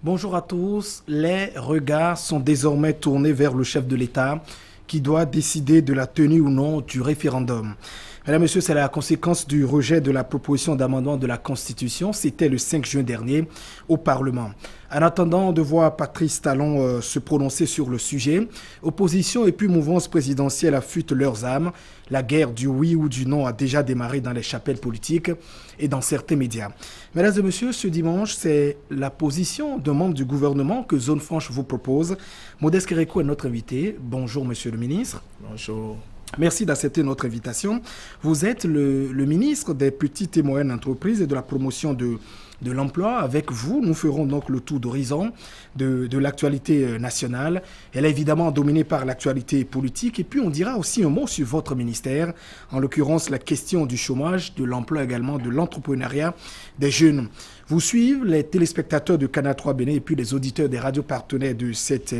Bonjour à tous. Les regards sont désormais tournés vers le chef de l'État qui doit décider de la tenue ou non du référendum. Mesdames, Messieurs, c'est la conséquence du rejet de la proposition d'amendement de la Constitution. C'était le 5 juin dernier au Parlement. En attendant de voir Patrice Talon se prononcer sur le sujet, opposition et puis mouvance présidentielle affûtent leurs âmes. La guerre du oui ou du non a déjà démarré dans les chapelles politiques et dans certains médias. Mesdames et messieurs, ce dimanche, c'est la position d'un membre du gouvernement que Zone Franche vous propose. Modeste Kérékou est notre invité. Bonjour, monsieur le ministre. Bonjour. Merci d'accepter notre invitation. Vous êtes le ministre des petites et moyennes entreprises et de la promotion de l'emploi. Avec vous, nous ferons donc le tour d'horizon de l'actualité nationale. Elle est évidemment dominée par l'actualité politique. Et puis, on dira aussi un mot sur votre ministère, en l'occurrence la question du chômage, de l'emploi également, de l'entrepreneuriat des jeunes. Vous suivent les téléspectateurs de Canal 3 Bénin et puis les auditeurs des radios partenaires de cette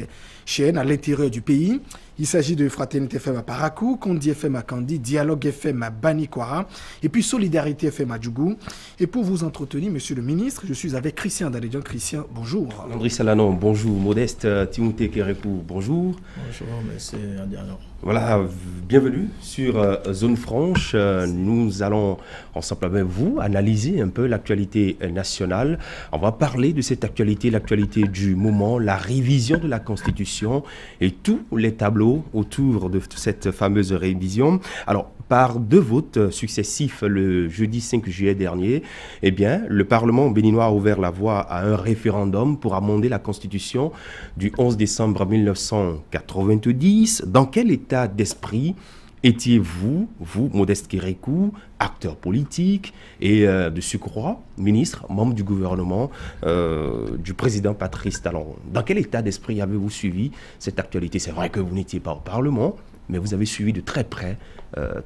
chaîne à l'intérieur du pays. Il s'agit de Fraternité FM à Parakou, Kondi FM à Kandi, Dialogue FM à Banikwara et puis Solidarité FM à Djougou. Et pour vous entretenir, monsieur le ministre, je suis avec Christian Dalédian. Christian, bonjour. André Salanon, bonjour. Modeste Timothée Kérékou, bonjour. Bonjour, monsieur Adiano. Voilà, bienvenue sur Zone Franche. Nous allons, ensemble avec vous, analyser un peu l'actualité nationale. On va parler de cette actualité, l'actualité du moment, la révision de la Constitution et tous les tableaux autour de cette fameuse révision. Alors, par 2 votes successifs le jeudi 5 juillet dernier, eh bien, le Parlement béninois a ouvert la voie à un référendum pour amender la Constitution du 11 décembre 1990. Dans quel état d'esprit étiez-vous, vous, Modeste Kérékou, acteur politique et de surcroît, ministre, membre du gouvernement du président Patrice Talon? Dans quel état d'esprit avez-vous suivi cette actualité? C'est vrai que vous n'étiez pas au Parlement, mais vous avez suivi de très près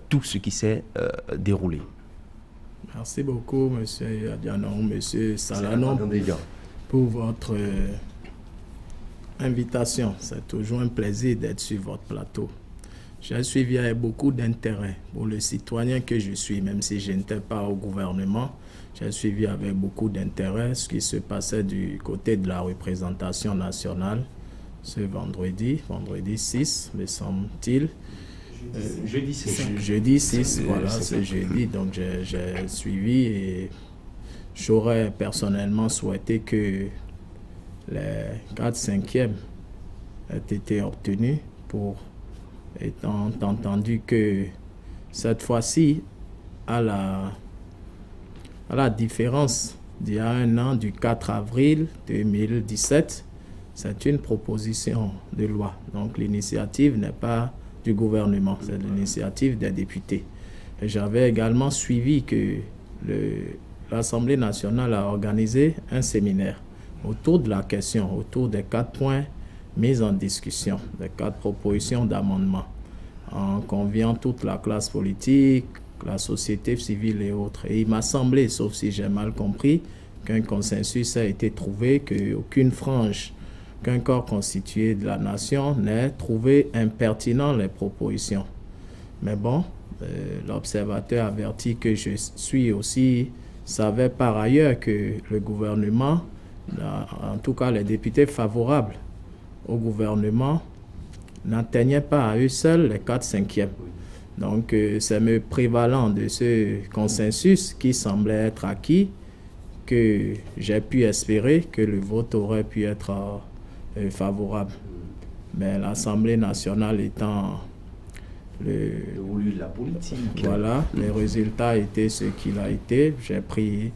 tout ce qui s'est déroulé. Merci beaucoup, monsieur Adiano, monsieur Salanon, pour votre invitation. C'est toujours un plaisir d'être sur votre plateau. J'ai suivi avec beaucoup d'intérêt pour le citoyen que je suis, même si je n'étais pas au gouvernement. J'ai suivi avec beaucoup d'intérêt ce qui se passait du côté de la représentation nationale ce vendredi 6, me semble-t-il. Jeudi 6. Jeudi 6, voilà, c'est jeudi. Donc j'ai suivi et j'aurais personnellement souhaité que les 4/5e aient été obtenus pour, étant entendu que cette fois-ci, à la différence d'il y a un an, du 4 avril 2017, c'est une proposition de loi. Donc l'initiative n'est pas du gouvernement, c'est l'initiative des députés. Et j'avais également suivi que l'Assemblée nationale a organisé un séminaire autour de la question, autour des 4 points mis en discussion, des 4 propositions d'amendement, en conviant toute la classe politique, la société civile et autres. Et il m'a semblé, sauf si j'ai mal compris, qu'un consensus a été trouvé, qu'aucune frange, qu'un corps constitué de la nation n'ait trouvé impertinent les propositions. Mais bon, l'observateur averti que je suis aussi savait par ailleurs que le gouvernement, en tout cas les députés favorables au gouvernement, n'atteignaient pas à eux seuls les 4/5e. Donc c'est me prévalant de ce consensus qui semblait être acquis que j'ai pu espérer que le vote aurait pu être favorable. Mais l'Assemblée nationale étant le voulu de la politique. Voilà, les résultats étaient ce qu'il a été. J'ai pris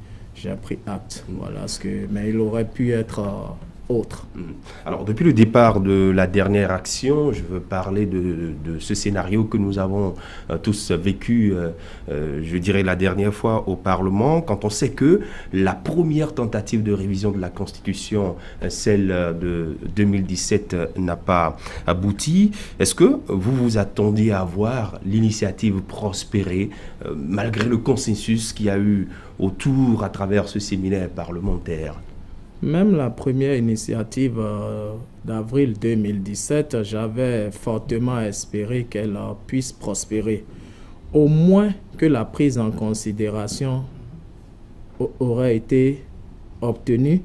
acte. Voilà mais il aurait pu être autre. Alors, depuis le départ de la dernière action, je veux parler de ce scénario que nous avons tous vécu, je dirais la dernière fois au Parlement, quand on sait que la première tentative de révision de la Constitution, celle de 2017, n'a pas abouti. Est-ce que vous vous attendiez à voir l'initiative prospérer, malgré le consensus qu'il y a eu autour à travers ce séminaire parlementaire? Même la première initiative d'avril 2017, j'avais fortement espéré qu'elle puisse prospérer. Au moins que la prise en considération aurait été obtenue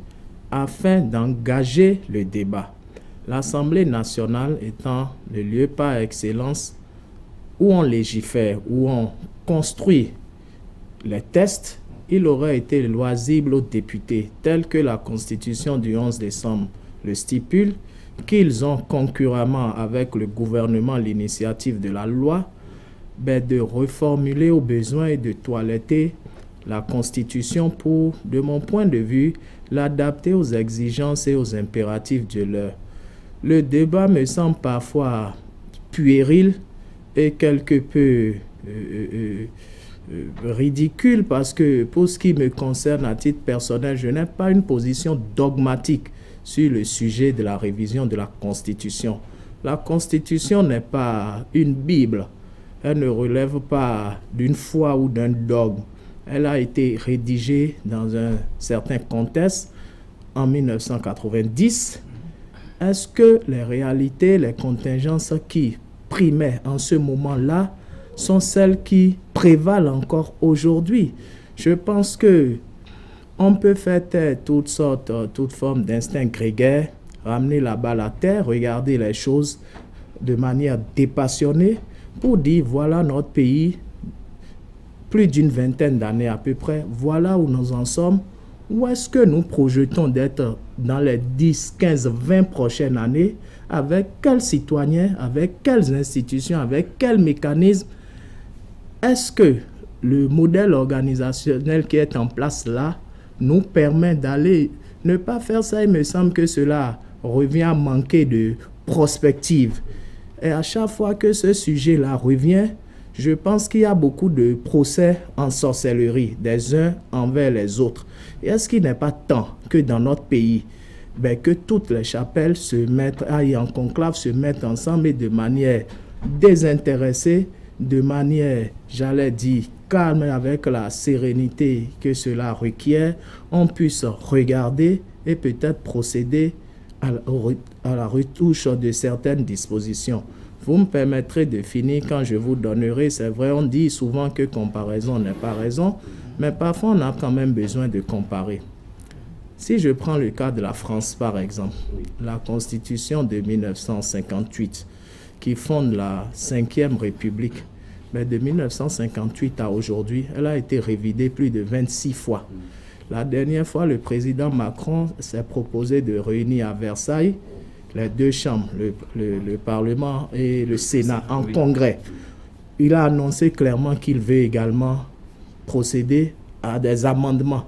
afin d'engager le débat. L'Assemblée nationale étant le lieu par excellence où on légifère, où on construit les textes, il aurait été loisible aux députés, tel que la Constitution du 11 décembre le stipule, qu'ils ont concurremment avec le gouvernement l'initiative de la loi, de reformuler au besoin et de toiletter la Constitution pour, de mon point de vue, l'adapter aux exigences et aux impératifs de l'heure. Le débat me semble parfois puéril et quelque peu ridicule parce que pour ce qui me concerne à titre personnel, je n'ai pas une position dogmatique sur le sujet de la révision de la Constitution. La Constitution n'est pas une Bible. Elle ne relève pas d'une foi ou d'un dogme. Elle a été rédigée dans un certain contexte en 1990. Est-ce que les réalités, les contingences qui primaient en ce moment-là sont celles qui prévalent encore aujourd'hui? Je pense que on peut faire taire toutes formes d'instinct grégaire, ramener la balle à terre, regarder les choses de manière dépassionnée pour dire voilà notre pays, plus d'une vingtaine d'années à peu près, voilà où nous en sommes, où est-ce que nous projetons d'être dans les 10, 15, 20 prochaines années, avec quels citoyens, avec quelles institutions, avec quels mécanismes. Est-ce que le modèle organisationnel qui est en place là nous permet d'aller, ne pas faire ça? Il me semble que cela revient à manquer de prospective. Et à chaque fois que ce sujet-là revient, je pense qu'il y a beaucoup de procès en sorcellerie des uns envers les autres. Et est-ce qu'il n'est pas temps que dans notre pays, que toutes les chapelles se mettent, aillent en conclave, se mettent ensemble et de manière désintéressée, de manière, j'allais dire, calme, avec la sérénité que cela requiert, on puisse regarder et peut-être procéder à la retouche de certaines dispositions. Vous me permettrez de finir quand je vous donnerai, c'est vrai, on dit souvent que comparaison n'est pas raison, mais parfois on a quand même besoin de comparer. Si je prends le cas de la France par exemple, la Constitution de 1958 qui fonde la 5e République, mais de 1958 à aujourd'hui, elle a été révisée plus de 26 fois. La dernière fois, le président Macron s'est proposé de réunir à Versailles les deux chambres, le Parlement et le Sénat, en congrès. Il a annoncé clairement qu'il veut également procéder à des amendements.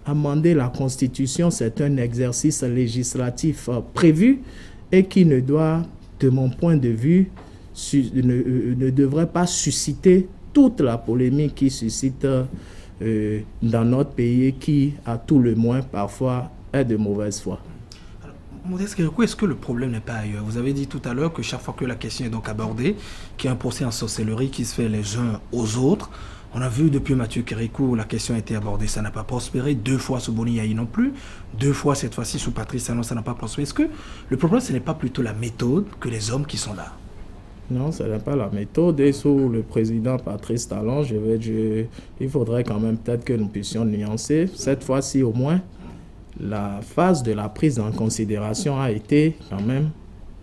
Amender la Constitution, c'est un exercice législatif prévu et qui ne doit, de mon point de vue, ne devrait pas susciter toute la polémique qui suscite dans notre pays et qui, à tout le moins, parfois, est de mauvaise foi. Modeste Kérékou, est-ce que le problème n'est pas ailleurs? Vous avez dit tout à l'heure que chaque fois que la question est donc abordée, qu'il y a un procès en sorcellerie qui se fait les uns aux autres. On a vu depuis Mathieu Kérékou, la question a été abordée, ça n'a pas prospéré. 2 fois sous Boni Yahi non plus. 2 fois cette fois-ci sous Patrice Talon, ça n'a pas prospéré. Est-ce que le problème, ce n'est pas plutôt la méthode que les hommes qui sont là? Non, ce n'est pas la méthode. Et sous le président Patrice Talon, il faudrait quand même peut-être que nous puissions nuancer. Cette fois-ci au moins, la phase de la prise en considération a été quand même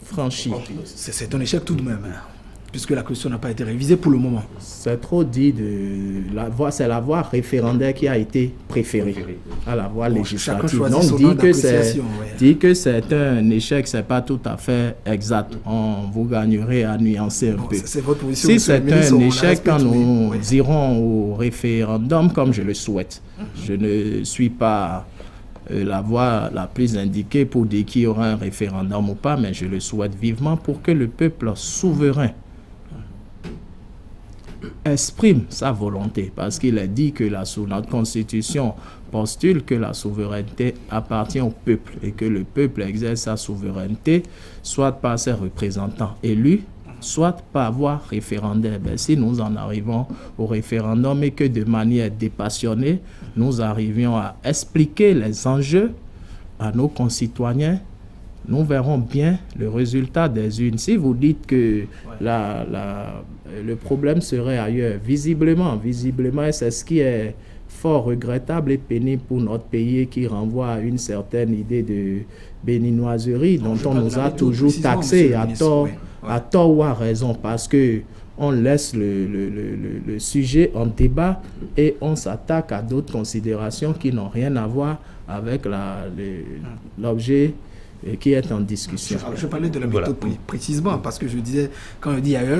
franchie. C'est un échec tout de même, hein, puisque la question n'a pas été révisée pour le moment. C'est trop dit, c'est la voie référendaire qui a été préférée à la voie législative. Donc dit que c'est un échec, c'est pas tout à fait exact. Vous gagnerez à nuancer un peu. C'est votre position, si c'est un échec, quand nous irons au référendum, comme je le souhaite, je ne suis pas la voie la plus indiquée pour dire qu'il y aura un référendum ou pas, mais je le souhaite vivement pour que le peuple souverain exprime sa volonté, parce qu'il est dit que notre Constitution postule que la souveraineté appartient au peuple et que le peuple exerce sa souveraineté soit par ses représentants élus, soit par voie référendaire. Si nous en arrivons au référendum et que de manière dépassionnée, nous arrivions à expliquer les enjeux à nos concitoyens, nous verrons bien le résultat des urnes. Si vous dites que le problème serait ailleurs, visiblement, et c'est ce qui est fort regrettable et pénible pour notre pays qui renvoie à une certaine idée de béninoiserie dont on nous a toujours taxé à tort ou à raison, parce que on laisse le sujet en débat et on s'attaque à d'autres considérations qui n'ont rien à voir avec l'objet qui est en discussion. Je parlais de la méthode précisément, parce que je disais, quand je dis ailleurs,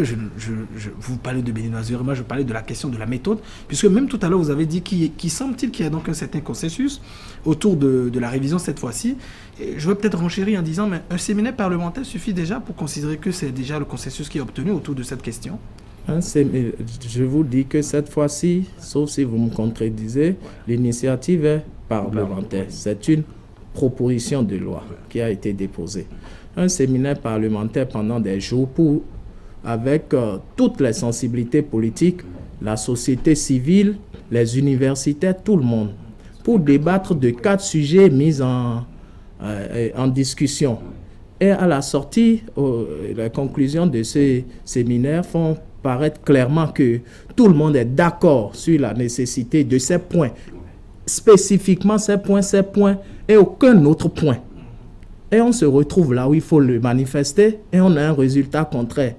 vous parlez de béninoiserie, moi je parlais de la question de la méthode, puisque même tout à l'heure vous avez dit qu'il semble-t-il qu'il y a donc un certain consensus autour de la révision cette fois-ci. Et je vais peut-être renchérir en disant, mais un séminaire parlementaire suffit déjà pour considérer que c'est déjà le consensus qui est obtenu autour de cette question? Je vous dis que cette fois-ci, sauf si vous me contredisez, l'initiative est parlementaire. C'est une proposition de loi qui a été déposée. Un séminaire parlementaire pendant des jours avec toutes les sensibilités politiques, la société civile, les universitaires, tout le monde, pour débattre de 4 sujets mis en discussion. Et à la sortie, les conclusions de ces séminaires font paraître clairement que tout le monde est d'accord sur la nécessité de ces points, spécifiquement ces points et aucun autre point. Et on se retrouve là où il faut le manifester et on a un résultat contraire.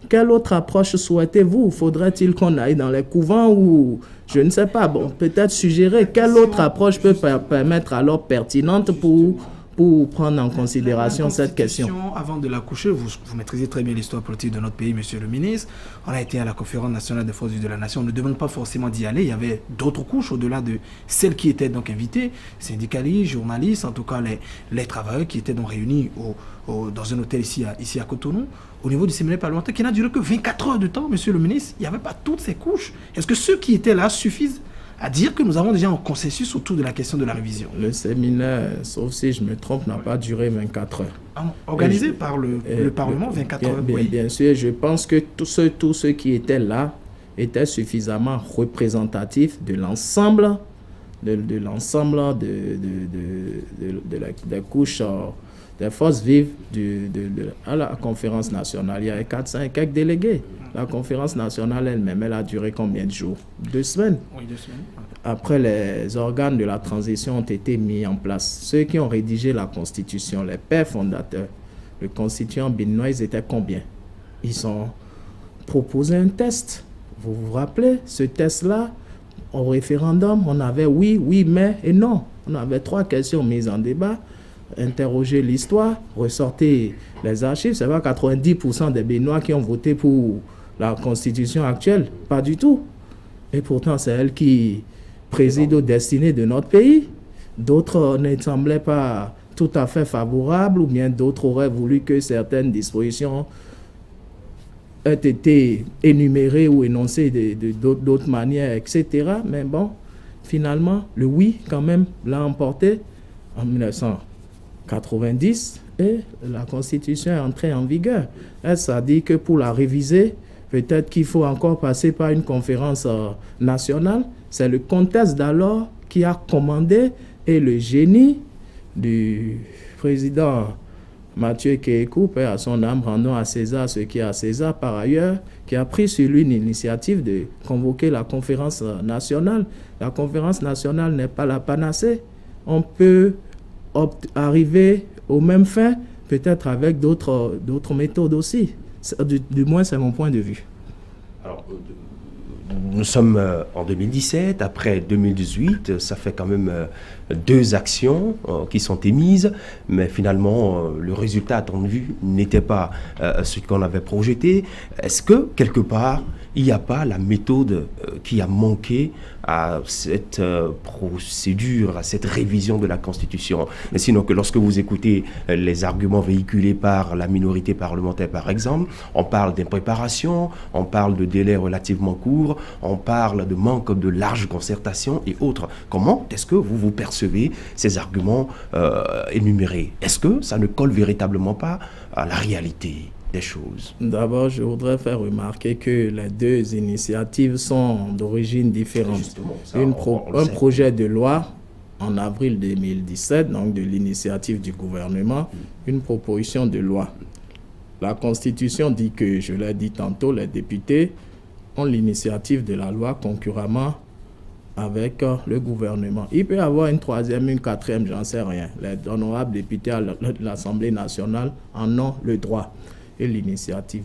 Quelle autre approche souhaitez-vous? Faudrait-il qu'on aille dans les couvents ou je ne sais pas, bon, peut-être suggérer quelle autre approche peut permettre alors pertinente pour prendre en considération cette question. Avant de la coucher, vous maîtrisez très bien l'histoire politique de notre pays, monsieur le ministre. On a été à la conférence nationale des forces vives de la nation. On ne demande pas forcément d'y aller. Il y avait d'autres couches au-delà de celles qui étaient donc invitées, syndicalistes, journalistes, en tout cas les travailleurs qui étaient donc réunis dans un hôtel ici à Cotonou, au niveau du séminaire parlementaire, qui n'a duré que 24 heures de temps, monsieur le ministre. Il n'y avait pas toutes ces couches. Est-ce que ceux qui étaient là suffisent à dire que nous avons déjà un consensus autour de la question de la révision? Le séminaire, sauf si je me trompe, n'a pas duré 24 heures. Organisé par le Parlement, 24 heures, oui. Bien sûr, je pense que tous ceux qui étaient là étaient suffisamment représentatifs de l'ensemble des couches des forces vives à la conférence nationale. Il y avait 4-5 quelques délégués. La conférence nationale elle-même, elle a duré combien de jours? 2 semaines. Oui, 2 semaines. Après, les organes de la transition ont été mis en place. Ceux qui ont rédigé la Constitution, les pères fondateurs, le constituant béninois, ils étaient combien? Ils ont proposé un test. Vous vous rappelez, ce test-là, au référendum, on avait oui, mais et non. On avait 3 questions mises en débat. Interroger l'histoire, ressortir les archives. C'est pas 90% des Béninois qui ont voté pour la constitution actuelle, pas du tout. Et pourtant, c'est elle qui préside aux destinées de notre pays. D'autres ne semblaient pas tout à fait favorables, ou bien d'autres auraient voulu que certaines dispositions aient été énumérées ou énoncées d'autres manières, etc. Mais bon, finalement, le oui, quand même, l'a emporté en 1990 et la Constitution est entrée en vigueur. Ça dit que pour la réviser, peut-être qu'il faut encore passer par une conférence nationale. C'est le contexte d'alors qui a commandé et le génie du président Mathieu Kékou, paix à son âme, rendons à César ce qui est à César par ailleurs, qui a pris sur lui l'initiative de convoquer la conférence nationale. La conférence nationale n'est pas la panacée. On peut arriver aux mêmes fins, peut-être avec d'autres méthodes aussi. Du moins, c'est mon point de vue. Alors, nous sommes en 2017, après 2018, ça fait quand même 2 actions qui sont émises, mais finalement, le résultat attendu n'était pas ce qu'on avait projeté. Est-ce que, quelque part, il n'y a pas la méthode qui a manqué à cette procédure, à cette révision de la Constitution? Mais sinon que lorsque vous écoutez les arguments véhiculés par la minorité parlementaire, par exemple, on parle d'impréparation, on parle de délais relativement courts, on parle de manque de large concertation et autres. Comment est-ce que vous percevez ces arguments énumérés? Est-ce que ça ne colle véritablement pas à la réalité des choses? D'abord, je voudrais faire remarquer que les 2 initiatives sont d'origine différente. Un projet de loi en avril 2017, donc de l'initiative du gouvernement, une proposition de loi. La Constitution dit que, je l'ai dit tantôt, les députés ont l'initiative de la loi concurremment avec le gouvernement. Il peut y avoir une troisième, une quatrième, j'en sais rien. Les honorables députés à l'Assemblée nationale en ont le droit et l'initiative.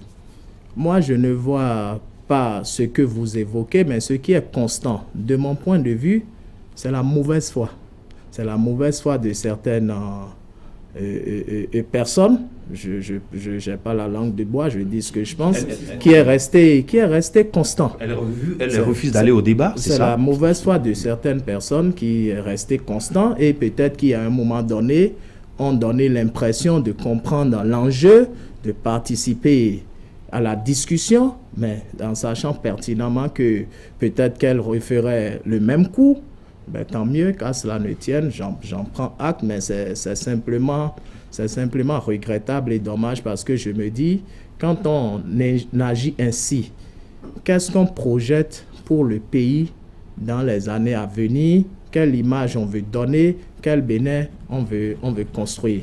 Moi, je ne vois pas ce que vous évoquez, mais ce qui est constant, de mon point de vue, c'est la mauvaise foi. C'est la mauvaise foi de certaines personnes. Je n'ai pas la langue de bois, je dis ce que je pense, qui est resté constant. Elle refuse d'aller au débat, c'est ça? C'est la mauvaise foi de certaines personnes qui est restée constant et peut-être qu'à un moment donné, ont donné l'impression de comprendre l'enjeu, de participer à la discussion, mais en sachant pertinemment que peut-être qu'elle referait le même coup, ben, tant mieux qu'à cela ne tienne, j'en prends acte, mais c'est simplement regrettable et dommage parce que je me dis, quand on agit ainsi, qu'est-ce qu'on projette pour le pays dans les années à venir? Quelle image on veut donner? Quel Bénin on veut construire?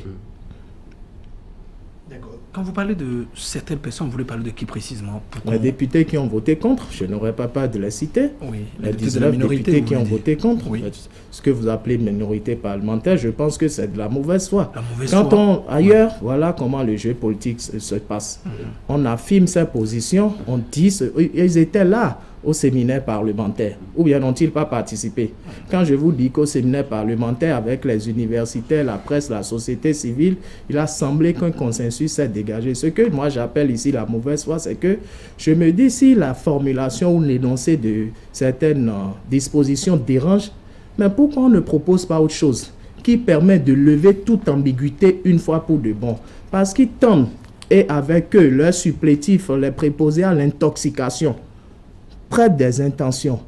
Quand vous parlez de certaines personnes, vous voulez parler de qui précisément? Les députés qui ont voté contre, je n'aurais pas de les citer. Oui, les 19 députés qui ont voté contre. Oui. Ce que vous appelez minorité parlementaire, je pense que c'est de la mauvaise foi. Ailleurs, voilà comment le jeu politique se passe. On affirme ses positions, on dit, ils étaient là au séminaire parlementaire, ou bien n'ont-ils pas participé? Quand je vous dis qu'au séminaire parlementaire, avec les universitaires, la presse, la société civile, il a semblé qu'un consensus s'est dégagé. Ce que moi j'appelle ici la mauvaise foi, c'est que je me dis si la formulation ou l'énoncé de certaines dispositions dérange, mais pourquoi on ne propose pas autre chose qui permet de lever toute ambiguïté une fois pour de bon? Parce qu'ils tendent, et avec eux, leurs supplétifs, les préposés à l'intoxication, prête des intentions.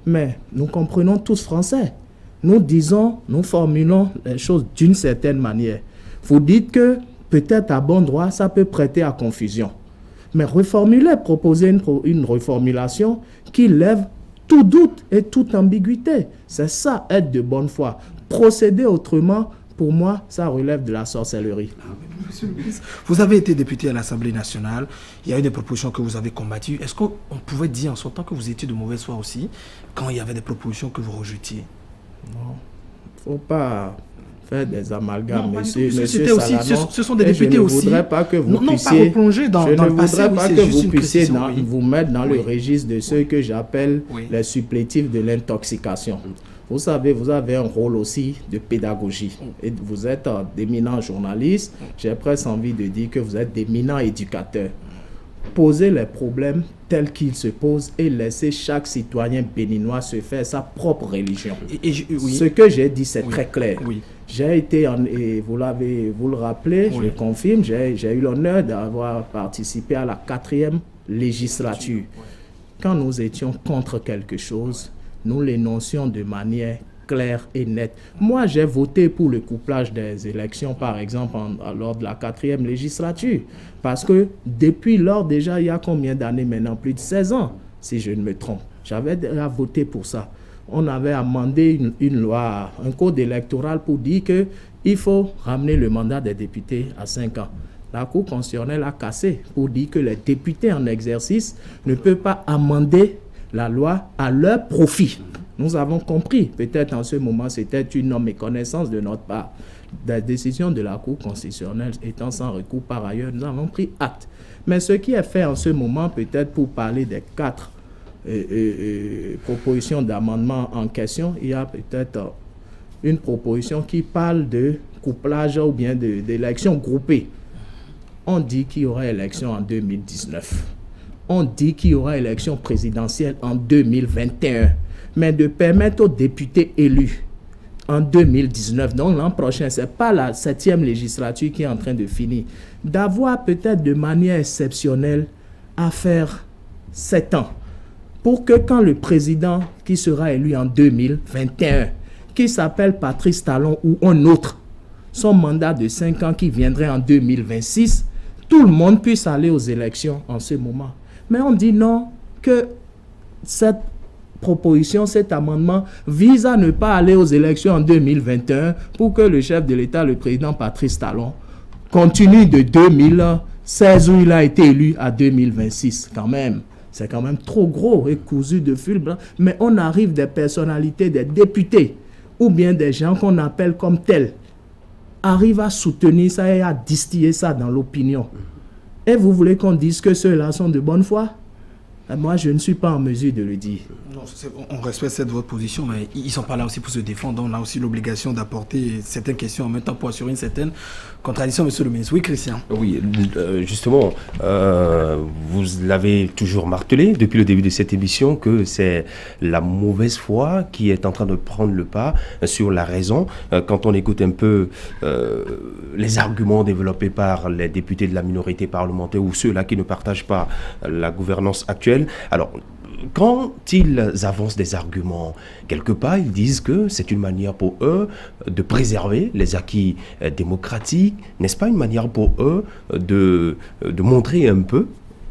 Mais nous comprenons tous français. Nous disons, nous formulons les choses d'une certaine manière. Vous dites que peut-être à bon droit, ça peut prêter à confusion. Mais reformuler, proposer une reformulation qui lève tout doute et toute ambiguïté. C'est ça, être de bonne foi. Procéder autrement, pour moi, ça relève de la sorcellerie. Monsieur le ministre, vous avez été député à l'Assemblée nationale. Il y a eu des propositions que vous avez combattues. Est-ce qu'on pouvait dire en son temps que vous étiez de mauvaise foi aussi, quand il y avait des propositions que vous rejetiez? Non, il ne faut pas faire des amalgames, monsieur Salanon. Ce sont des députés aussi. Je ne voudrais pas que vous puissiez... pas replonger dans le passé. Je ne voudrais pas que vous puissiez vous mettre dans le registre de ceux que j'appelle les supplétifs de l'intoxication. Vous savez, vous avez un rôle aussi de pédagogie. Et vous êtes d'éminents journalistes. J'ai presque envie de dire que vous êtes d'éminents éducateurs. Posez les problèmes tels qu'ils se posent et laissez chaque citoyen béninois se faire sa propre religion. Ce que j'ai dit, c'est très clair. J'ai été, et vous le rappelez, je le confirme, j'ai eu l'honneur d'avoir participé à la 4e législature. Quand nous étions contre quelque chose, nous l'énoncions de manière claire et nette. Moi, j'ai voté pour le couplage des élections, par exemple, lors de la 4e législature. Parce que depuis lors, déjà, il y a combien d'années maintenant? Plus de 16 ans, si je ne me trompe. J'avais déjà voté pour ça. On avait amendé une loi, un code électoral pour dire qu'il faut ramener le mandat des députés à 5 ans. La Cour constitutionnelle a cassé pour dire que les députés en exercice ne peuvent pas amender la loi à leur profit. Nous avons compris, peut-être en ce moment, c'était une méconnaissance de notre part. La décision de la Cour constitutionnelle étant sans recours par ailleurs, nous avons pris acte. Mais ce qui est fait en ce moment, peut-être pour parler des 4 propositions d'amendement en question, il y a peut-être une proposition qui parle de couplage ou bien d'élections groupées. On dit qu'il y aura élection en 2019. On dit qu'il y aura élection présidentielle en 2021. Mais de permettre aux députés élus en 2019, donc l'an prochain, ce n'est pas la 7e législature qui est en train de finir, d'avoir peut-être de manière exceptionnelle à faire 7 ans. Pour que quand le président qui sera élu en 2021, qui s'appelle Patrice Talon ou un autre, son mandat de 5 ans qui viendrait en 2026, tout le monde puisse aller aux élections en ce moment. Mais on dit non, que cette proposition, cet amendement vise à ne pas aller aux élections en 2021 pour que le chef de l'État, le président Patrice Talon, continue de 2016 où il a été élu à 2026. Quand même, c'est quand même trop gros et cousu de fil blanc. Mais on arrive des personnalités, des députés, ou bien des gens qu'on appelle comme tels, arrivent à soutenir ça et à distiller ça dans l'opinion. Et vous voulez qu'on dise que ceux-là sont de bonne foi? Moi, je ne suis pas en mesure de le dire. Non, on respecte votre position, mais ils ne sont pas là aussi pour se défendre. On a aussi l'obligation d'apporter certaines questions en même temps pour assurer une certaine contradiction, monsieur le ministre. Oui, Christian. Oui, justement, vous l'avez toujours martelé depuis le début de cette émission que c'est la mauvaise foi qui est en train de prendre le pas sur la raison. Quand on écoute un peu les arguments développés par les députés de la minorité parlementaire ou ceux-là qui ne partagent pas la gouvernance actuelle, alors, quand ils avancent des arguments, quelque part, ils disent que c'est une manière pour eux de préserver les acquis démocratiques. N'est-ce pas une manière pour eux de montrer un peu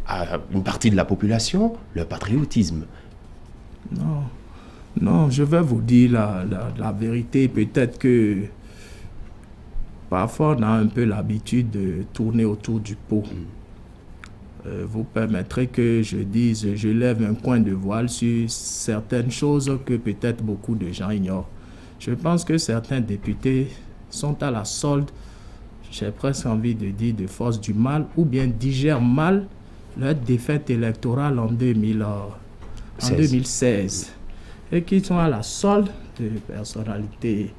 à une partie de la population leur patriotisme? Non, je vais vous dire la vérité. Peut-être que parfois on a un peu l'habitude de tourner autour du pot. Vous permettrez que je dise, je lève un point de voile sur certaines choses que peut-être beaucoup de gens ignorent. Je pense que certains députés sont à la solde, j'ai presque envie de dire, de force du mal, ou bien digèrent mal leur défaite électorale en 2016, et qui sont à la solde de personnalités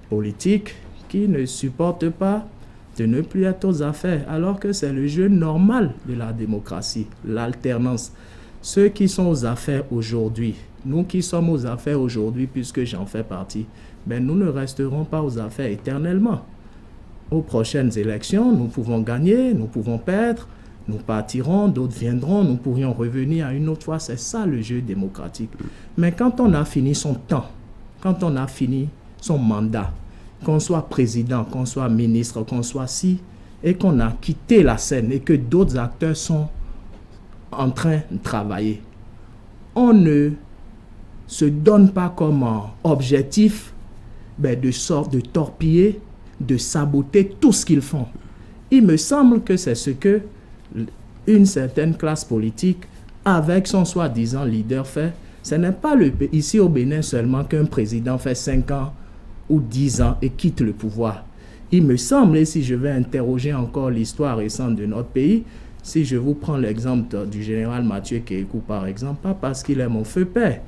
politiques qui ne supportent pas de ne plus être aux affaires, alors que c'est le jeu normal de la démocratie, l'alternance. Ceux qui sont aux affaires aujourd'hui, nous qui sommes aux affaires aujourd'hui, puisque j'en fais partie, ben nous ne resterons pas aux affaires éternellement. Aux prochaines élections, nous pouvons gagner, nous pouvons perdre, nous partirons, d'autres viendront, nous pourrions revenir à une autre fois. C'est ça le jeu démocratique. Mais quand on a fini son temps, quand on a fini son mandat, qu'on soit président, qu'on soit ministre, qu'on soit et qu'on a quitté la scène et que d'autres acteurs sont en train de travailler, on ne se donne pas comme objectif de torpiller, de saboter tout ce qu'ils font. Il me semble que c'est ce que une certaine classe politique, avec son soi-disant leader, fait. Ce n'est pas ici au Bénin seulement qu'un président fait 5 ans ou 10 ans et quitte le pouvoir. Il me semble, et si je vais interroger encore l'histoire récente de notre pays, si je vous prends l'exemple du général Mathieu Kékou par exemple, pas parce qu'il est mon feu père,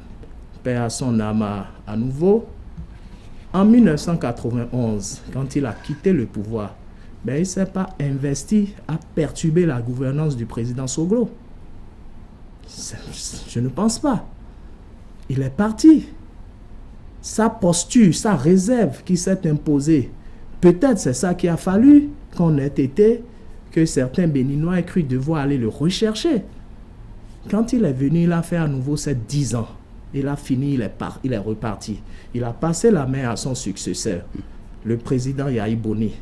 paix à son âme à nouveau, en 1991, quand il a quitté le pouvoir, il ne s'est pas investi à perturber la gouvernance du président Soglo. Je ne pense pas. Il est parti. Sa posture, sa réserve qui s'est imposée, peut-être c'est ça qui a fallu qu'on ait été, que certains Béninois aient cru devoir aller le rechercher. Quand il est venu, il a fait à nouveau ses 10 ans. Il a fini, il est reparti. Il a passé la main à son successeur, le président Yahi Boni.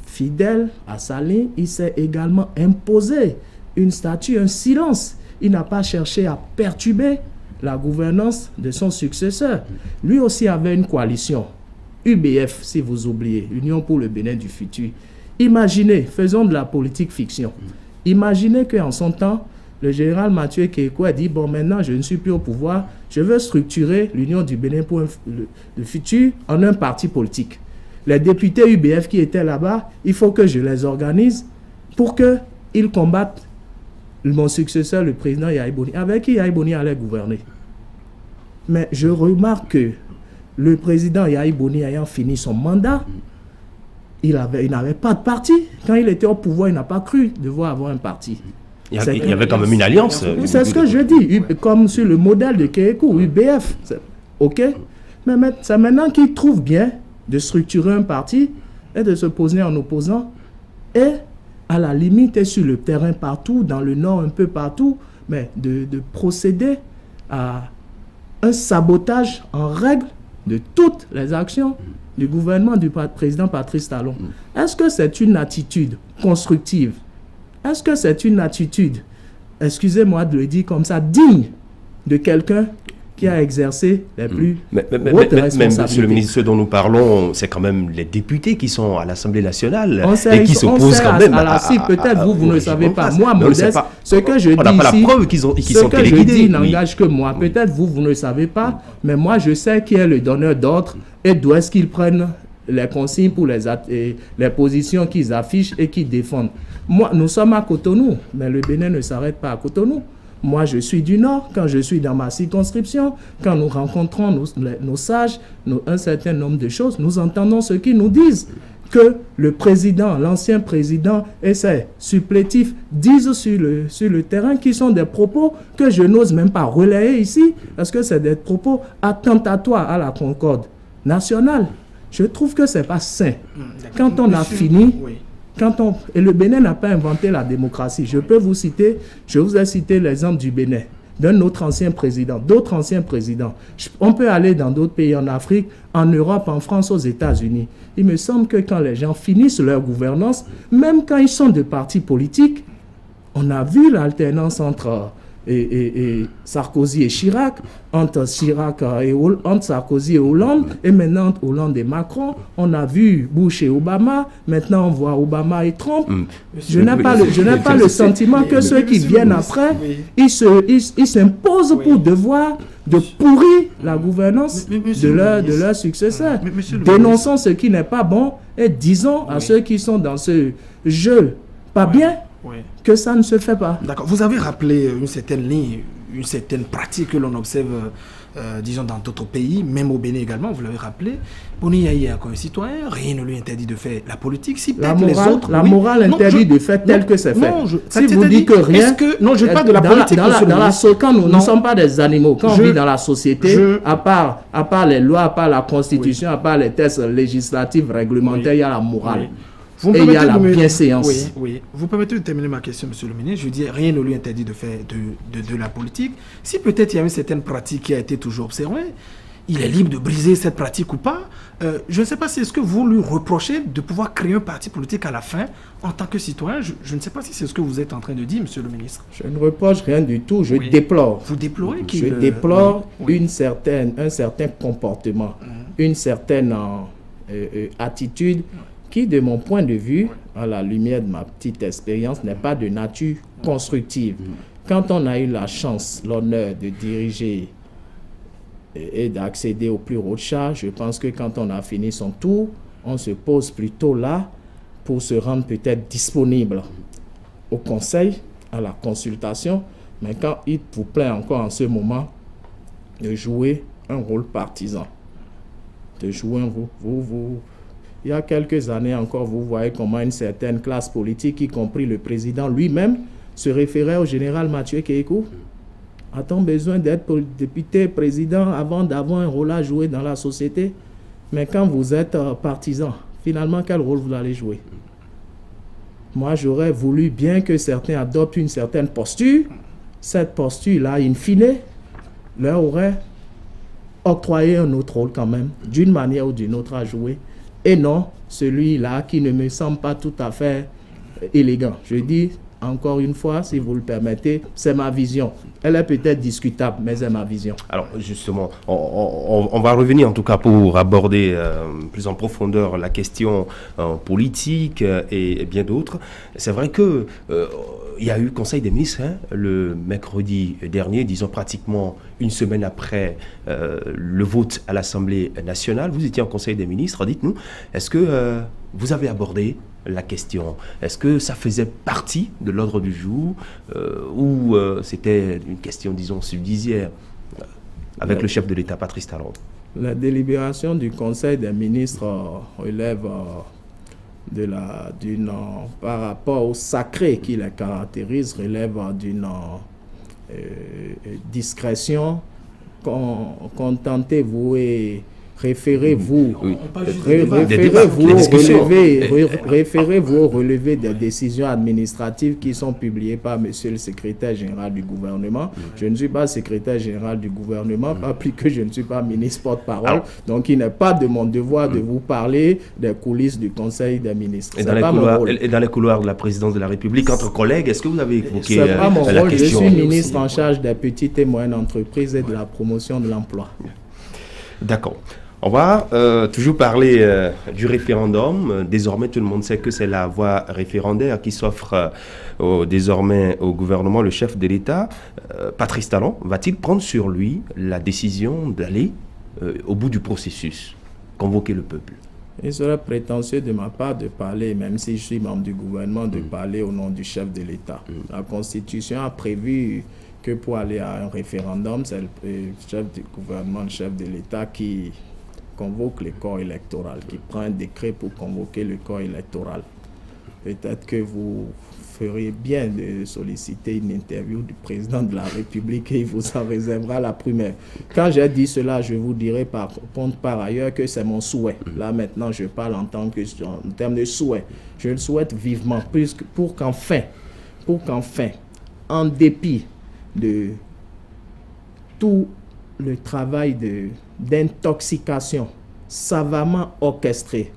Fidèle à sa ligne, il s'est également imposé une statue, un silence. Il n'a pas cherché à perturber la gouvernance de son successeur. Lui aussi avait une coalition. UBF, si vous oubliez, Union pour le Bénin du futur. Imaginez, faisons de la politique fiction. Imaginez qu'en son temps, le général Mathieu Kékou a dit, bon, maintenant, je ne suis plus au pouvoir, je veux structurer l'Union du Bénin pour le futur en un parti politique. Les députés UBF qui étaient là-bas, il faut que je les organise pour qu'ils combattent mon successeur, le président Yahi Boni, avec qui Yahi Boni allait gouverner. Mais je remarque que le président Yahi Boni ayant fini son mandat, il n'avait pas de parti. Quand il était au pouvoir, il n'a pas cru devoir avoir un parti. Il y avait quand même une alliance. C'est ce que je dis, comme sur le modèle de Kékou, UBF. OK? Mais c'est maintenant qu'il trouve bien de structurer un parti et de se poser en opposant et à la limite et sur le terrain partout, dans le nord un peu partout, mais de procéder à un sabotage en règle de toutes les actions du gouvernement du président Patrice Talon. Est-ce que c'est une attitude constructive? Est-ce que c'est une attitude, excusez-moi de le dire comme ça, digne de quelqu'un qui a exercé les plus mais, hautes responsabilités. Monsieur le ministre, ce dont nous parlons, c'est quand même les députés qui sont à l'Assemblée nationale et qui s'opposent quand même à la cible. Peut-être vous ne le savez pas. Moi, non, Modeste, ce que je dis ici, on n'a pas la preuve qu'ils sont téléguidés. Ce que je dis n'engage que moi. Peut-être vous ne le savez pas, mais moi, je sais qui est le donneur d'ordre et d'où est-ce qu'ils prennent les consignes pour les positions qu'ils affichent et qu'ils défendent. Moi, nous sommes à Cotonou, mais le Bénin ne s'arrête pas à Cotonou. Moi, je suis du Nord. Quand je suis dans ma circonscription, quand nous rencontrons nos sages, un certain nombre de choses, nous entendons ce qu'ils nous disent. Que le président, l'ancien président et ses supplétifs disent sur le terrain, qui sont des propos que je n'ose même pas relayer ici, parce que c'est des propos attentatoires à la concorde nationale. Je trouve que ce n'est pas sain. Quand on a fini... Oui. Et le Bénin n'a pas inventé la démocratie. Je vous ai cité l'exemple du Bénin, d'un autre ancien président, d'autres anciens présidents. On peut aller dans d'autres pays en Afrique, en Europe, en France, aux États-Unis. Il me semble que quand les gens finissent leur gouvernance, même quand ils sont de partis politiques, on a vu l'alternance entre Sarkozy et Chirac, entre Sarkozy et Hollande, et maintenant entre Hollande et Macron. On a vu Bush et Obama, maintenant on voit Obama et Trump. Je n'ai pas le sentiment que ceux qui viennent après, ils s'imposent pour devoir de pourrir la gouvernance de leur successeur. Dénonçons ce qui n'est pas bon et disons à ceux qui sont dans ce jeu pas bien, que ça ne se fait pas. D'accord. Vous avez rappelé une certaine ligne, une certaine pratique que l'on observe, disons, dans d'autres pays, même au Bénin également, vous l'avez rappelé. Boni Yaye, comme un citoyen, rien ne lui interdit de faire la politique. Si la morale interdit de faire tel que c'est fait. Si vous dites que rien... Non, je parle de la politique. Quand nous ne sommes pas des animaux, quand on vit dans la société, à part les lois, à part la constitution, à part les textes législatifs, réglementaires, il y a la morale. Et il y a la bienséance. Oui. Vous permettez de terminer ma question, monsieur le ministre. Je dis, rien ne lui interdit de faire de la politique. Si peut-être il y a une certaine pratique qui a été toujours observée, il est libre de briser cette pratique ou pas. Je ne sais pas si est-ce que vous lui reprochez de pouvoir créer un parti politique à la fin en tant que citoyen. Je ne sais pas si c'est ce que vous êtes en train de dire, monsieur le ministre. Je ne reproche rien du tout. Je déplore. Vous déplorez Je déplore un certain comportement, une certaine attitude qui, de mon point de vue, à la lumière de ma petite expérience, n'est pas de nature constructive. Quand on a eu la chance, l'honneur de diriger et d'accéder au plus haut charge, je pense que quand on a fini son tour, on se pose plutôt là pour se rendre peut-être disponible au conseil, à la consultation, mais quand il vous plaît encore en ce moment de jouer un rôle partisan, de jouer un rôle... Il y a quelques années encore, vous voyez comment une certaine classe politique, y compris le président lui-même, se référait au général Mathieu Kékou. A-t-on besoin d'être député, président avant d'avoir un rôle à jouer dans la société? Mais quand vous êtes partisan, finalement, quel rôle vous allez jouer? Moi, j'aurais voulu bien que certains adoptent une certaine posture. Cette posture-là, in fine, leur aurait octroyé un autre rôle quand même, d'une manière ou d'une autre à jouer. Et non, celui-là qui ne me semble pas tout à fait élégant. Je dis encore une fois, si vous le permettez, c'est ma vision. Elle est peut-être discutable, mais c'est ma vision. Alors justement, on va revenir en tout cas pour aborder plus en profondeur la question politique et bien d'autres. C'est vrai que il y a eu Conseil des ministres le mercredi dernier, disons pratiquement une semaine après le vote à l'Assemblée nationale. Vous étiez en Conseil des ministres, dites-nous, est-ce que vous avez abordé la question? Est-ce que ça faisait partie de l'ordre du jour ou c'était une question, disons, subsidiaire avec le chef de l'État, Patrice Talon? La délibération du Conseil des ministres relève par rapport au sacré qui les caractérise, relève d'une discrétion. Contentez-vous et référez-vous au relevé des décisions administratives qui sont publiées par monsieur le secrétaire général du gouvernement. Je ne suis pas secrétaire général du gouvernement, pas plus que je ne suis pas ministre porte-parole. Donc il n'est pas de mon devoir de vous parler des coulisses du Conseil des ministres. Et dans les couloirs de la présidence de la République, entre collègues, est-ce que vous avez évoqué c'est pas mon la rôle. question? Je suis ministre en charge des petites et moyennes entreprises et de la promotion de l'emploi. D'accord. On va toujours parler du référendum. Désormais, tout le monde sait que c'est la voie référendaire qui s'offre désormais au gouvernement, le chef de l'État. Patrice Talon va-t-il prendre sur lui la décision d'aller au bout du processus, convoquer le peuple? Il serait prétentieux de ma part de parler, même si je suis membre du gouvernement, de parler au nom du chef de l'État. La Constitution a prévu que pour aller à un référendum, c'est le chef du gouvernement, le chef de l'État qui convoque le corps électoral, qui prend un décret pour convoquer le corps électoral. Peut-être que vous feriez bien de solliciter une interview du président de la République et il vous en réservera la première. Quand j'ai dit cela, je vous dirai par ailleurs que c'est mon souhait. Là maintenant, je parle en termes de souhait. Je le souhaite vivement, pour qu'enfin, en dépit de tout le travail d'intoxication savamment orchestré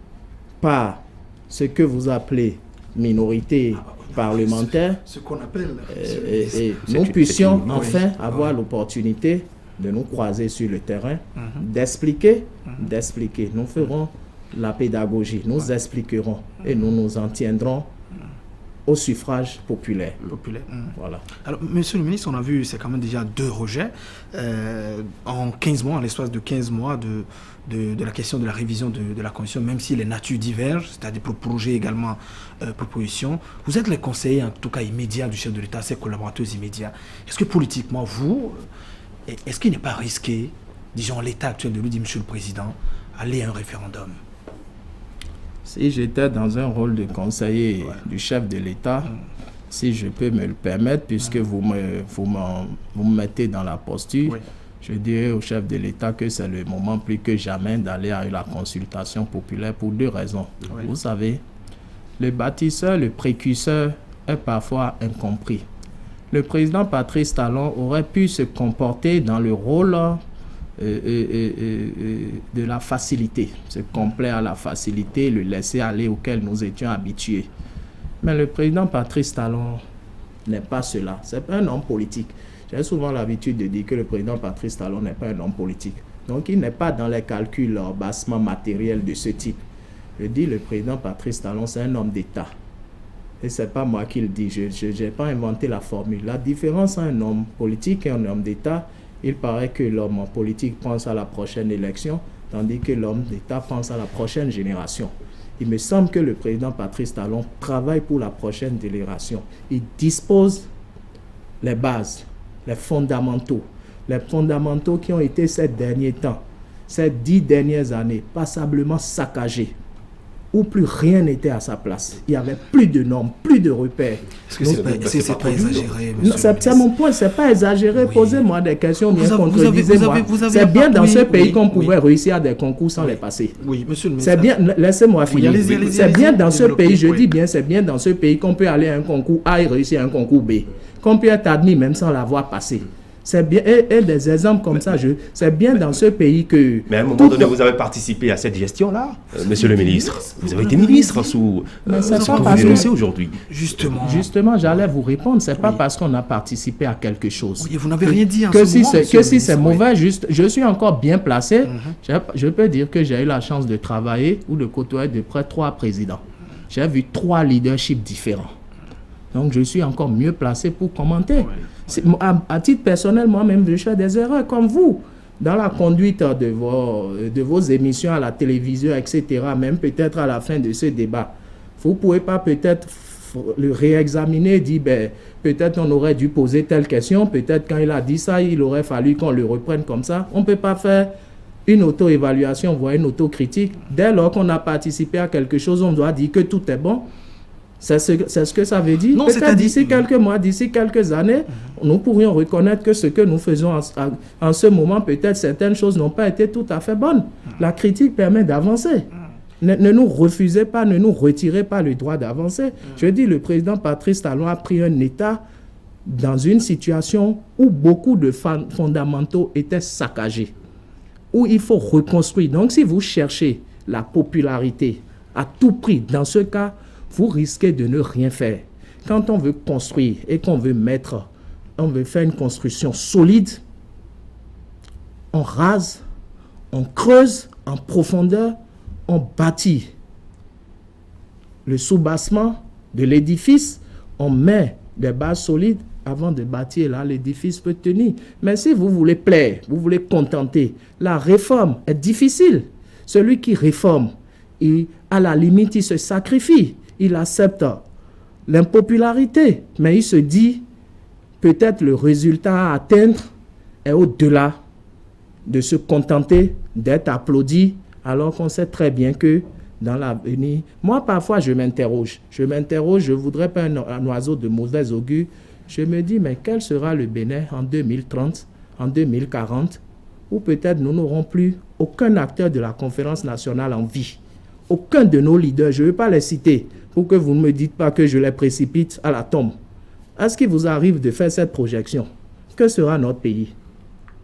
par ce que vous appelez minorité parlementaire, ce qu'on appelle et nous puissions enfin avoir l'opportunité de nous croiser sur le terrain, d'expliquer. Nous ferons la pédagogie, nous expliquerons et nous nous en tiendrons au suffrage populaire. Voilà. Alors, monsieur le ministre, on a vu, c'est quand même déjà 2 rejets en 15 mois, en l'espace de 15 mois de la question de la révision de la Constitution, même si les natures divergent, c'est-à-dire pour projets également, propositions. Vous êtes les conseillers, en tout cas immédiats, du chef de l'État, ses collaborateurs immédiats. Est-ce que politiquement, est-ce qu'il n'est pas risqué, disons l'état actuel de lui, dit monsieur le Président, aller à un référendum? Si j'étais dans un rôle de conseiller du chef de l'État, si je peux me le permettre, puisque vous me mettez dans la posture, je dirais au chef de l'État que c'est le moment plus que jamais d'aller à la consultation populaire pour 2 raisons. Vous savez, le bâtisseur, le précurseur est parfois incompris. Le président Patrice Talon aurait pu se comporter dans le rôle de la facilité, se complaire à la facilité, le laisser aller auquel nous étions habitués. Mais le président Patrice Talon n'est pas cela. C'est pas un homme politique. J'ai souvent l'habitude de dire que le président Patrice Talon n'est pas un homme politique. Donc il n'est pas dans les calculs bassement matériels de ce type. Je dis le président Patrice Talon, c'est un homme d'État. Et ce n'est pas moi qui le dis. Je n'ai pas inventé la formule. La différence entre un homme politique et un homme d'État, il paraît que l'homme politique pense à la prochaine élection, tandis que l'homme d'État pense à la prochaine génération. Il me semble que le président Patrice Talon travaille pour la prochaine génération. Il dispose les bases, les fondamentaux qui ont été ces derniers temps, ces 10 dernières années, passablement saccagés, où plus rien n'était à sa place. Il n'y avait plus de normes, plus de repères. Est-ce que c'est pas exagéré, c'est mon point, c'est pas exagéré. Oui. Posez-moi des questions, bien contredisez-moi. C'est bien dans ce pays qu'on pouvait réussir à des concours sans les passer. Oui, monsieur le ministre. C'est bien, laissez-moi finir. C'est bien dans ce pays, je dis bien, c'est bien dans ce pays qu'on peut aller à un concours A et réussir à un concours B. Qu'on peut être admis même sans l'avoir passé. C'est bien, et des exemples comme ça, c'est bien dans ce pays que... Mais à un moment donné, vous avez participé à cette gestion-là, monsieur le ministre. Vous avez été ministre sous ce que vous dénoncez aujourd'hui. Justement, j'allais vous répondre. C'est pas parce qu'on a participé à quelque chose. Oui, vous n'avez rien dit en que si c'est mauvais, je suis encore bien placé. Je peux dire que j'ai eu la chance de travailler ou de côtoyer de près 3 présidents. J'ai vu 3 leaderships différents. Donc, je suis encore mieux placé pour commenter. À titre personnel, moi-même, je fais des erreurs comme vous. Dans la conduite de vos émissions à la télévision, etc., même peut-être à la fin de ce débat, vous ne pouvez pas peut-être le réexaminer et dire, peut-être on aurait dû poser telle question, peut-être quand il a dit ça, il aurait fallu qu'on le reprenne comme ça. On ne peut pas faire une auto-évaluation, voire une autocritique. Dès lors qu'on a participé à quelque chose, on doit dire que tout est bon. C'est ce que ça veut dire. Non, peut-être d'ici quelques mois, d'ici quelques années, nous pourrions reconnaître que ce que nous faisons en ce moment, peut-être certaines choses n'ont pas été tout à fait bonnes. La critique permet d'avancer. Ne nous refusez pas, ne nous retirez pas le droit d'avancer. Je dis, le président Patrice Talon a pris un État dans une situation où beaucoup de fondamentaux étaient saccagés, où il faut reconstruire. Donc, si vous cherchez la popularité à tout prix, dans ce cas, vous risquez de ne rien faire. Quand on veut construire et qu'on veut faire une construction solide, on rase, on creuse en profondeur, on bâtit le soubassement de l'édifice, on met des bases solides avant de bâtir. Là, l'édifice peut tenir. Mais si vous voulez plaire, vous voulez contenter, la réforme est difficile. Celui qui réforme, à la limite, il se sacrifie. Il accepte l'impopularité, mais il se dit peut-être le résultat à atteindre est au-delà de se contenter d'être applaudi, alors qu'on sait très bien que dans l'avenir... Moi, parfois, je m'interroge. Je ne voudrais pas un oiseau de mauvais augure. Je me dis, mais quel sera le Bénin en 2030, en 2040, où peut-être nous n'aurons plus aucun acteur de la conférence nationale en vie. Aucun de nos leaders, je ne veux pas les citer, pour que vous ne me dites pas que je les précipite à la tombe. Est-ce qu'il vous arrive de faire cette projection? Que sera notre pays?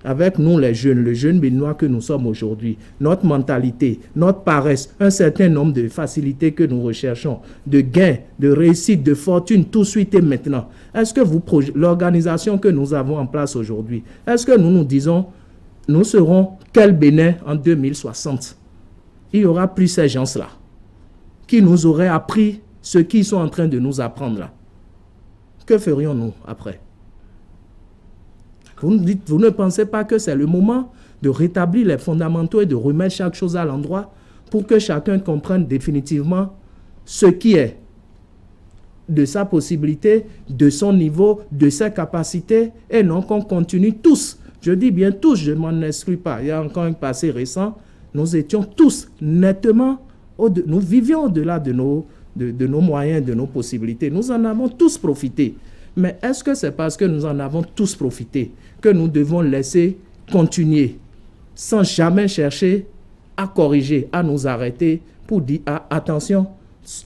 Avec nous les jeunes, le jeune béninois que nous sommes aujourd'hui, notre mentalité, notre paresse, un certain nombre de facilités que nous recherchons, de gains, de réussite, de fortune, tout de suite et maintenant. Est-ce que l'organisation que nous avons en place aujourd'hui, est-ce que nous nous disons, nous serons quel Bénin en 2060? Il n'y aura plus ces gens-là qui nous auraient appris ce qu'ils sont en train de nous apprendre là. Que ferions-nous après? Vous ne pensez pas que c'est le moment de rétablir les fondamentaux et de remettre chaque chose à l'endroit pour que chacun comprenne définitivement ce qui est de sa possibilité, de son niveau, de ses capacités, et non qu'on continue tous. Je dis bien tous, je ne m'en exclus pas. Il y a encore un passé récent, nous étions tous nettement, nous vivions au-delà de nos moyens, de nos possibilités. Nous en avons tous profité. Mais est-ce que c'est parce que nous en avons tous profité que nous devons laisser continuer sans jamais chercher à corriger, à nous arrêter pour dire attention,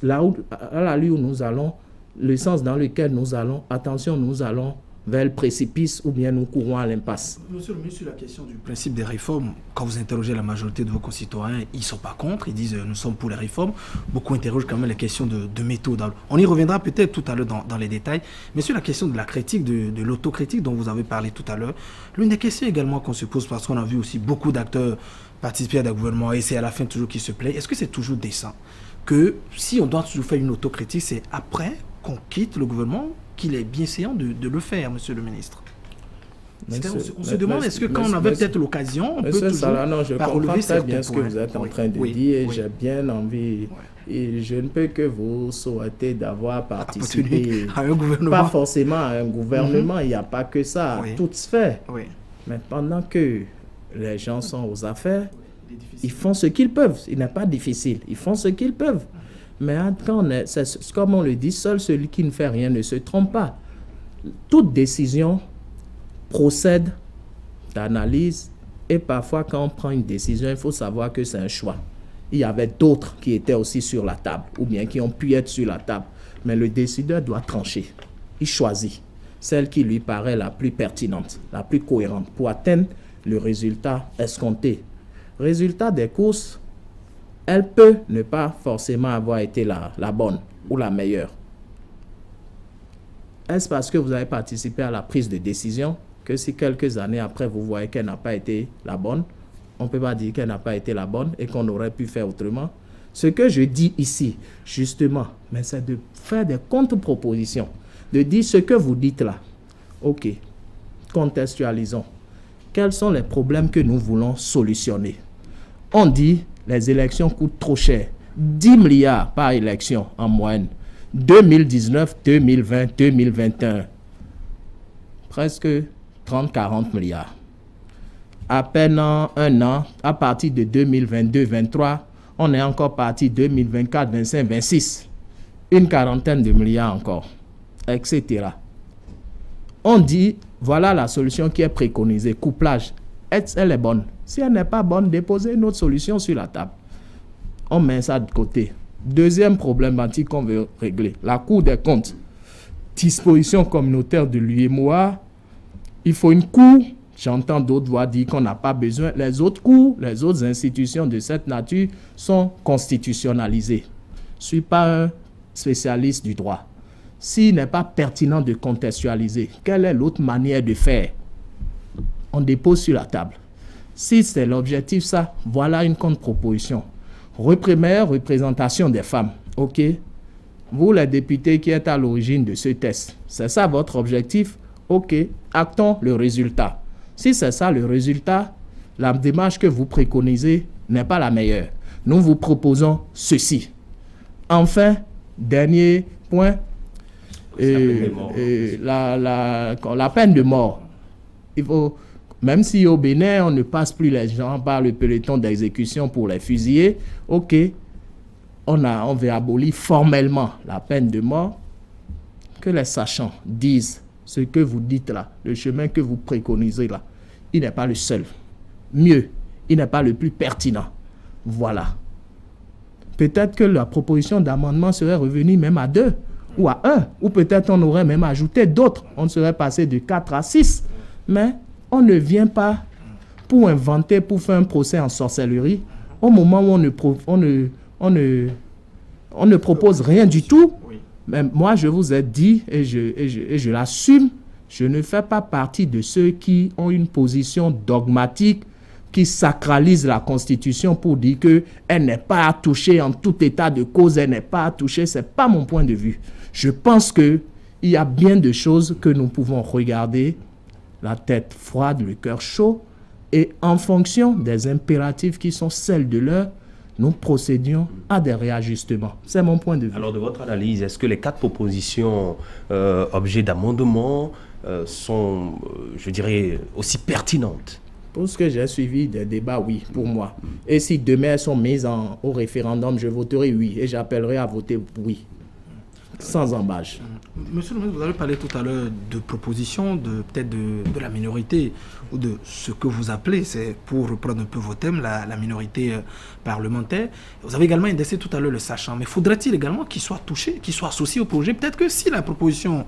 là où, à l'allure où nous allons, le sens dans lequel nous allons, attention, nous allons vers le précipice ou bien nous courons à l'impasse. Monsieur le ministre, sur la question du principe des réformes, quand vous interrogez la majorité de vos concitoyens, ils ne sont pas contre, ils disent nous sommes pour les réformes. Beaucoup interrogent quand même les questions de méthode. On y reviendra peut-être tout à l'heure dans les détails. Mais sur la question de la critique, de l'autocritique dont vous avez parlé tout à l'heure, l'une des questions également qu'on se pose, parce qu'on a vu aussi beaucoup d'acteurs participer à des gouvernements et c'est à la fin toujours qui se plaît, est-ce que c'est toujours décent que si on doit toujours faire une autocritique, c'est après qu'on quitte le gouvernement qu'il est bien séant de le faire, monsieur le ministre? On se demande, est-ce que quand on avait peut-être l'occasion, on peut toujours je comprends très bien ce que vous êtes en train de dire et j'ai bien envie, et je ne peux que vous souhaiter d'avoir participé à un gouvernement. Pas forcément à un gouvernement, il n'y a pas que ça, toute sphère. Mais pendant que les gens sont aux affaires, ils font ce qu'ils peuvent. Il n'est pas difficile, ils font ce qu'ils peuvent. Mais quand comme on le dit, seul celui qui ne fait rien ne se trompe pas. Toute décision procède d'analyse et parfois quand on prend une décision, il faut savoir que c'est un choix. Il y avait d'autres qui étaient aussi sur la table ou bien qui ont pu être sur la table. Mais le décideur doit trancher. Il choisit celle qui lui paraît la plus pertinente, la plus cohérente pour atteindre le résultat escompté. Résultat des courses, elle peut ne pas forcément avoir été la bonne ou la meilleure. Est-ce parce que vous avez participé à la prise de décision que si quelques années après vous voyez qu'elle n'a pas été la bonne, on ne peut pas dire qu'elle n'a pas été la bonne et qu'on aurait pu faire autrement? Ce que je dis ici, justement, mais c'est de faire des contre-propositions, de dire ce que vous dites là. Ok, contextualisons. Quels sont les problèmes que nous voulons solutionner? On dit les élections coûtent trop cher. 10 milliards par élection en moyenne. 2019, 2020, 2021. Presque 30-40 milliards. À peine un an, à partir de 2022-2023, on est encore parti 2024, 2025, 2026. une quarantaine de milliards encore, etc. On dit, voilà la solution qui est préconisée, couplage. Elle est bonne. Si elle n'est pas bonne, déposez une autre solution sur la table. On met ça de côté. Deuxième problématique qu'on veut régler, la Cour des comptes. Disposition communautaire de l'UEMOA, il faut une cour. J'entends d'autres voix dire qu'on n'a pas besoin. Les autres cours, les autres institutions de cette nature sont constitutionnalisées. Je ne suis pas un spécialiste du droit. S'il n'est pas pertinent de contextualiser, quelle est l'autre manière de faire? On dépose sur la table. Si c'est l'objectif, ça, voilà une contre-proposition. Première représentation des femmes. OK. Vous, les députés qui êtes à l'origine de ce test, c'est ça votre objectif? OK. Actons le résultat. Si c'est ça le résultat, la démarche que vous préconisez n'est pas la meilleure. Nous vous proposons ceci. Enfin, dernier point, la peine de mort. Il faut, même si au Bénin, on ne passe plus les gens par le peloton d'exécution pour les fusiller, OK, on veut abolir formellement la peine de mort, que les sachants disent ce que vous dites là, le chemin que vous préconisez là, il n'est pas le seul. Mieux, il n'est pas le plus pertinent. Voilà. Peut-être que la proposition d'amendement serait revenue même à 2 ou à 1, ou peut-être on aurait même ajouté d'autres. On serait passé de 4 à 6. Mais on ne vient pas pour inventer, pour faire un procès en sorcellerie, au moment où on ne propose rien du tout. Mais moi, je vous ai dit, et je l'assume, je ne fais pas partie de ceux qui ont une position dogmatique, qui sacralise la Constitution pour dire qu'elle n'est pas à toucher en tout état de cause, elle n'est pas à toucher. Ce n'est pas mon point de vue. Je pense qu'il y a bien de choses que nous pouvons regarder, la tête froide, le cœur chaud, et en fonction des impératifs qui sont celles de l'heure, nous procédions à des réajustements. C'est mon point de vue. Alors, de votre analyse, est-ce que les 4 propositions objets d'amendement sont, je dirais, aussi pertinentes? Pour ce que j'ai suivi des débats, oui, pour moi. Et si demain elles sont mises au référendum, je voterai oui. Et j'appellerai à voter oui. Sans embâche. Monsieur le ministre, vous avez parlé tout à l'heure de propositions, peut-être de la minorité, ou de ce que vous appelez, c'est pour reprendre un peu vos thèmes, la minorité parlementaire. Vous avez également indexé tout à l'heure le sachant, mais faudrait-il également qu'il soit touché, qu'il soit associé au projet? Peut-être que si la proposition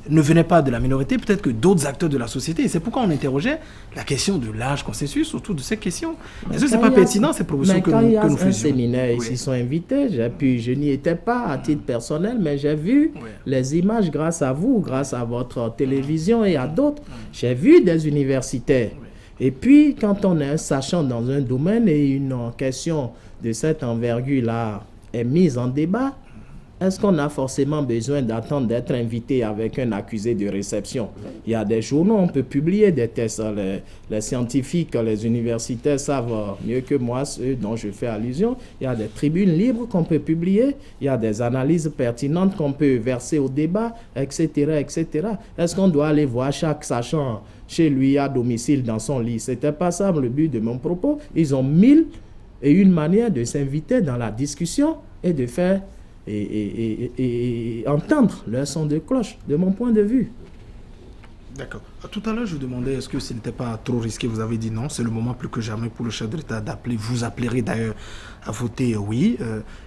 ne venait pas de la minorité, peut-être que d'autres acteurs de la société, et c'est pourquoi on interrogeait la question de l'âge consensus autour de ces questions. Est-ce que ce n'est pas pertinent, ces propositions que nous faisions? Quand il y a un séminaire, ils s'y sont invités, je n'y étais pas à titre personnel, mais j'ai vu les images grâce à vous, grâce à votre télévision et à d'autres. J'ai vu des universitaires. Et puis, quand on est un sachant dans un domaine et une question de cette envergure-là est mise en débat, est-ce qu'on a forcément besoin d'attendre d'être invité avec un accusé de réception? Il y a des journaux, on peut publier des tests. Les scientifiques, les universitaires savent mieux que moi ceux dont je fais allusion. Il y a des tribunes libres qu'on peut publier. Il y a des analyses pertinentes qu'on peut verser au débat, etc., etc. Est-ce qu'on doit aller voir chaque sachant chez lui à domicile dans son lit? C'était pas ça le but de mon propos. Ils ont 1001 manières de s'inviter dans la discussion et de faire... Et entendre leur son de cloche, de mon point de vue. D'accord. Tout à l'heure, je vous demandais, est-ce que ce n'était pas trop risqué? Vous avez dit non, c'est le moment plus que jamais pour le chef de l'État d'appeler. Vous appellerez d'ailleurs à voter oui.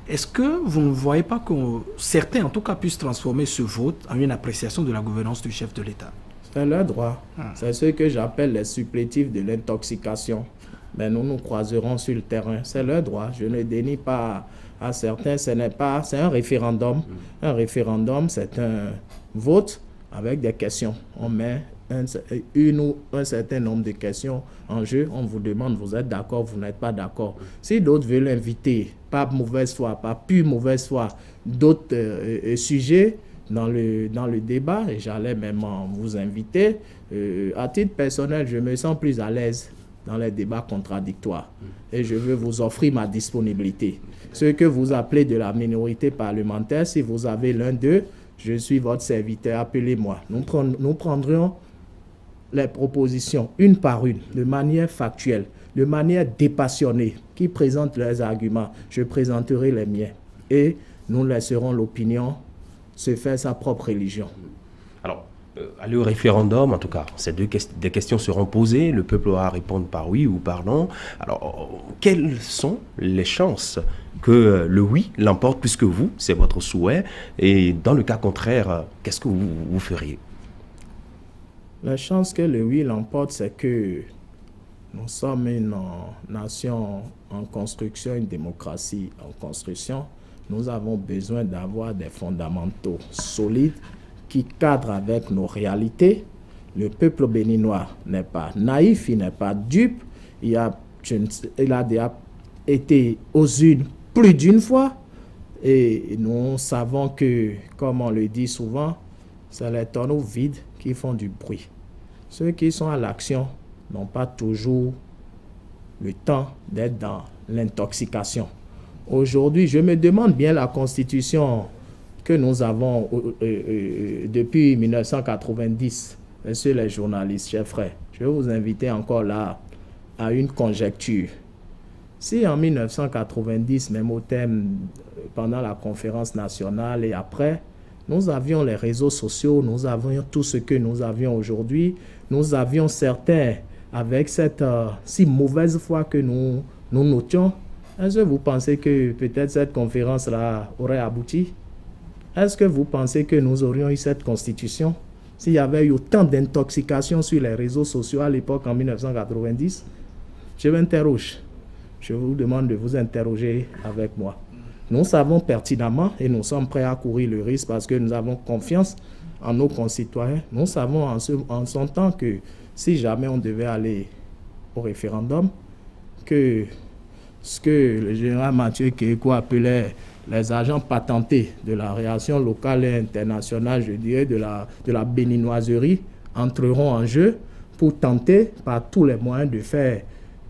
Est-ce que vous ne voyez pas que certains, en tout cas, puissent transformer ce vote en une appréciation de la gouvernance du chef de l'État? C'est leur droit. C'est ce que j'appelle les supplétifs de l'intoxication. Mais nous nous croiserons sur le terrain. C'est leur droit. Je ne dénie pas à certains, c'est un référendum. Un référendum, c'est un vote avec des questions. On met une ou un certain nombre de questions en jeu. On vous demande, vous êtes d'accord, vous n'êtes pas d'accord. Si d'autres veulent inviter, pas mauvaise foi, pas pure mauvaise foi, d'autres sujets dans le débat, et j'allais même vous inviter, à titre personnel, je me sens plus à l'aise dans les débats contradictoires. Et je veux vous offrir ma disponibilité. Ce que vous appelez de la minorité parlementaire, si vous avez l'un d'eux, je suis votre serviteur, appelez-moi. Nous prendrons les propositions une par une, de manière factuelle, de manière dépassionnée, qui présentent leurs arguments. Je présenterai les miens. Et nous laisserons l'opinion se faire sa propre religion. Alors, aller au référendum, en tout cas, des questions seront posées, le peuple aura à répondre par oui ou par non. Alors, quelles sont les chances que le oui l'emporte, puisque vous, c'est votre souhait, et dans le cas contraire, qu'est-ce que vous feriez? La chance que le oui l'emporte, c'est que nous sommes une nation en construction, une démocratie en construction. Nous avons besoin d'avoir des fondamentaux solides qui cadrent avec nos réalités. Le peuple béninois n'est pas naïf, il n'est pas dupe. Il a déjà été aux urnes plus d'une fois. Et nous savons que, comme on le dit souvent, c'est les tonneaux vides qui font du bruit. Ceux qui sont à l'action n'ont pas toujours le temps d'être dans l'intoxication. Aujourd'hui, je me demande bien la constitution que nous avons depuis 1990. Messieurs les journalistes, chers frères, je vais vous inviter encore là à une conjecture. Si en 1990, même au thème, pendant la conférence nationale et après, nous avions les réseaux sociaux, nous avions tout ce que nous avions aujourd'hui, nous avions certains avec cette si mauvaise foi que nous notions. Est-ce que vous pensez que peut-être cette conférence-là aurait abouti? Est-ce que vous pensez que nous aurions eu cette constitution s'il y avait eu autant d'intoxication sur les réseaux sociaux à l'époque en 1990? Je m'interroge. Je vous demande de vous interroger avec moi. Nous savons pertinemment et nous sommes prêts à courir le risque parce que nous avons confiance en nos concitoyens. Nous savons en son temps que si jamais on devait aller au référendum, que ce que le général Mathieu Kéhékou appelait les agents patentés de la réaction locale et internationale, je dirais, de la béninoiserie, entreront en jeu pour tenter par tous les moyens de faire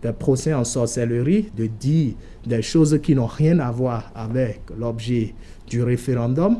des procès en sorcellerie, de dire des choses qui n'ont rien à voir avec l'objet du référendum.